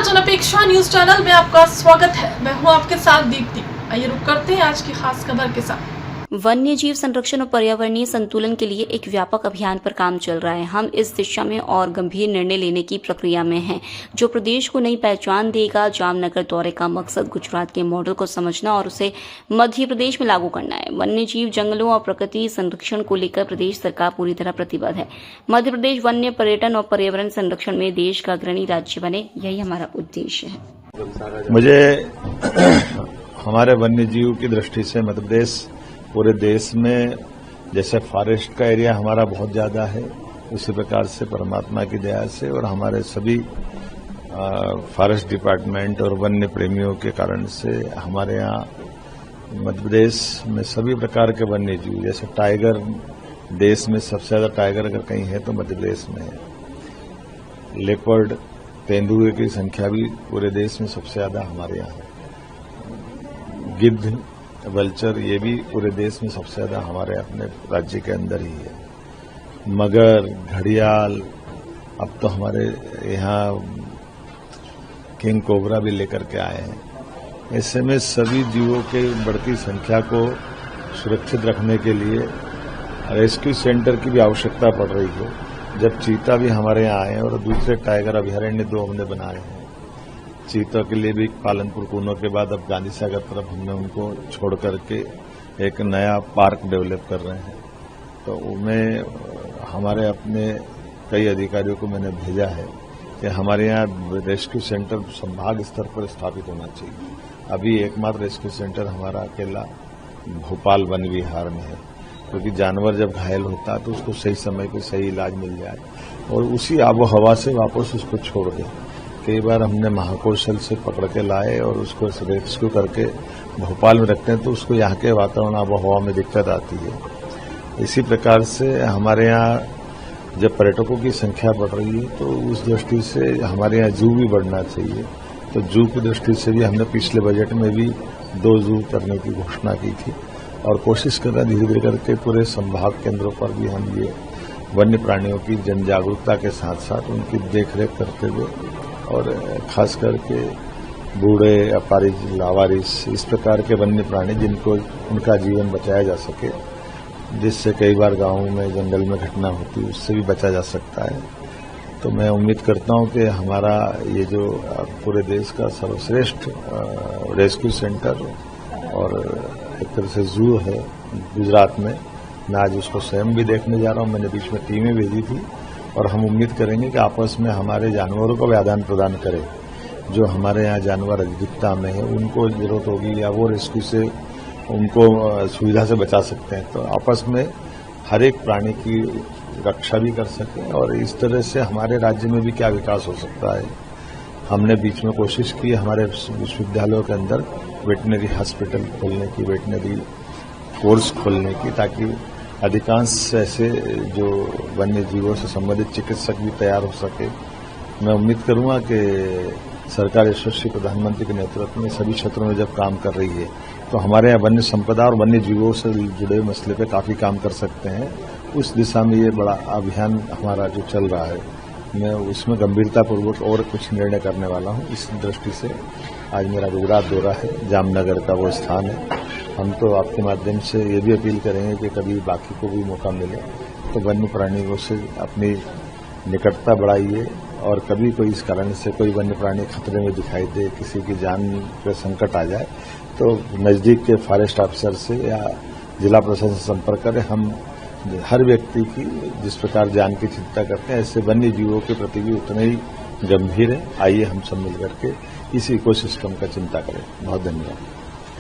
जनअपेक्षा news channel में आपका स्वागत है। मैं हूं आपके साथ दीप्ति। आइए रुक करते हैं आज की खास खबर के साथ। वन्य जीव संरक्षण और पर्यावरणीय संतुलन के लिए एक व्यापक अभियान पर काम चल रहा है। हम इस दिशा में और गंभीर निर्णय लेने की प्रक्रिया में हैं, जो प्रदेश को नई पहचान देगा। जामनगर दौरे का मकसद गुजरात के मॉडल को समझना और उसे मध्य प्रदेश में लागू करना है। वन्य जीव, जंगलों और प्रकृति संरक्षण को लेकर प्रदेश सरकार पूरी तरह प्रतिबद्ध है। मध्य प्रदेश वन्य पर्यटन और पर्यावरण संरक्षण में देश का अग्रणी राज्य बने, यही हमारा उद्देश्य है। मुझे हमारे वन्य जीव की दृष्टि से मध्य प्रदेश पूरे देश में जैसे फॉरेस्ट का एरिया हमारा बहुत ज्यादा है, उसी प्रकार से परमात्मा की दया से और हमारे सभी फॉरेस्ट डिपार्टमेंट और वन्य प्रेमियों के कारण से हमारे यहाँ मध्य प्रदेश में सभी प्रकार के वन्य जीव, जैसे टाइगर, देश में सबसे ज्यादा टाइगर अगर कहीं है तो मध्य प्रदेश में है। लेपर्ड, तेंदुए की संख्या भी पूरे देश में सबसे ज्यादा हमारे यहाँ है। गिद्ध, वल्चर, ये भी पूरे देश में सबसे ज्यादा हमारे अपने राज्य के अंदर ही है। मगर, घड़ियाल, अब तो हमारे यहाँ किंग कोबरा भी लेकर के आए हैं। ऐसे में सभी जीवों के बढ़ती संख्या को सुरक्षित रखने के लिए रेस्क्यू सेंटर की भी आवश्यकता पड़ रही है। जब चीता भी हमारे यहाँ आए और दूसरे टाइगर अभयारण्य 2 हमने बनाए हैं। चीता के लिए भी पालनपुर कूनो के बाद अब गांधी सागर तरफ हमने उनको छोड़ करके एक नया पार्क डेवलप कर रहे हैं। तो मैं हमारे अपने कई अधिकारियों को मैंने भेजा है कि हमारे यहाँ रेस्क्यू सेंटर संभाग स्तर पर स्थापित होना चाहिए। अभी एकमात्र रेस्क्यू सेंटर हमारा अकेला भोपाल वन विहार में है, क्योंकि जानवर जब घायल होता है तो उसको सही समय पर सही इलाज मिल जाए और उसी आबो हवा से वापस उसको छोड़ दें। कई बार हमने महाकौशल से पकड़ के लाए और उसको रेस्क्यू करके भोपाल में रखते हैं तो उसको यहाँ के वातावरण आबोहवा में दिक्कत आती है। इसी प्रकार से हमारे यहाँ जब पर्यटकों की संख्या बढ़ रही है तो उस दृष्टि से हमारे यहाँ जू भी बढ़ना चाहिए। तो जू की दृष्टि से भी हमने पिछले बजट में भी 2 जू करने की घोषणा की थी और कोशिश कर रहे हैं धीरे धीरे करके पूरे संभाग केंद्रों पर भी हम ये वन्य प्राणियों की जन जागरूकता के साथ साथ उनकी देखरेख करते हुए और खास करके बूढ़े, अपारिज, लावारिस, इस प्रकार के वन्य प्राणी जिनको उनका जीवन बचाया जा सके, जिससे कई बार गांवों में जंगल में घटना होती है उससे भी बचा जा सकता है। तो मैं उम्मीद करता हूं कि हमारा ये जो पूरे देश का सर्वश्रेष्ठ रेस्क्यू सेंटर और एक तरह से जू है गुजरात में, मैं आज उसको स्वयं भी देखने जा रहा हूं। मैंने बीच में टीमें भेजी थी और हम उम्मीद करेंगे कि आपस में हमारे जानवरों को भी आदान प्रदान करें। जो हमारे यहाँ जानवर अधिकता में है उनको जरूरत होगी या वो रेस्क्यू से उनको सुविधा से बचा सकते हैं, तो आपस में हर एक प्राणी की रक्षा भी कर सकें और इस तरह से हमारे राज्य में भी क्या विकास हो सकता है। हमने बीच में कोशिश की हमारे विश्वविद्यालयों के अंदर वेटनरी हॉस्पिटल खोलने की, वेटनरी कोर्स खोलने की, ताकि अधिकांश ऐसे जो वन्य जीवों से संबंधित चिकित्सक भी तैयार हो सके। मैं उम्मीद करूंगा कि सरकार यशस्वी प्रधानमंत्री के नेतृत्व में सभी क्षेत्रों में जब काम कर रही है तो हमारे यहाँ वन्य संपदा और वन्य जीवों से जुड़े मसले पे काफी काम कर सकते हैं। उस दिशा में ये बड़ा अभियान हमारा जो चल रहा है, मैं उसमें गंभीरतापूर्वक और कुछ निर्णय करने वाला हूँ। इस दृष्टि से आज मेरा गुजरात दौरा है, जामनगर का वो स्थान है। हम तो आपके माध्यम से ये भी अपील करेंगे कि कभी बाकी को भी मौका मिले तो वन्य प्राणियों से अपनी निकटता बढ़ाइए और कभी कोई इस कारण से कोई वन्य प्राणी खतरे में दिखाई दे, किसी की जान पर संकट आ जाए तो नजदीक के फॉरेस्ट ऑफिसर से या जिला प्रशासन से संपर्क करें। हम हर व्यक्ति की जिस प्रकार जान की चिंता करते हैं ऐसे वन्य जीवों के प्रति भी उतने ही गंभीर है। आइए हम सब मिलकर के इस इकोसिस्टम का चिंता करें। बहुत धन्यवाद।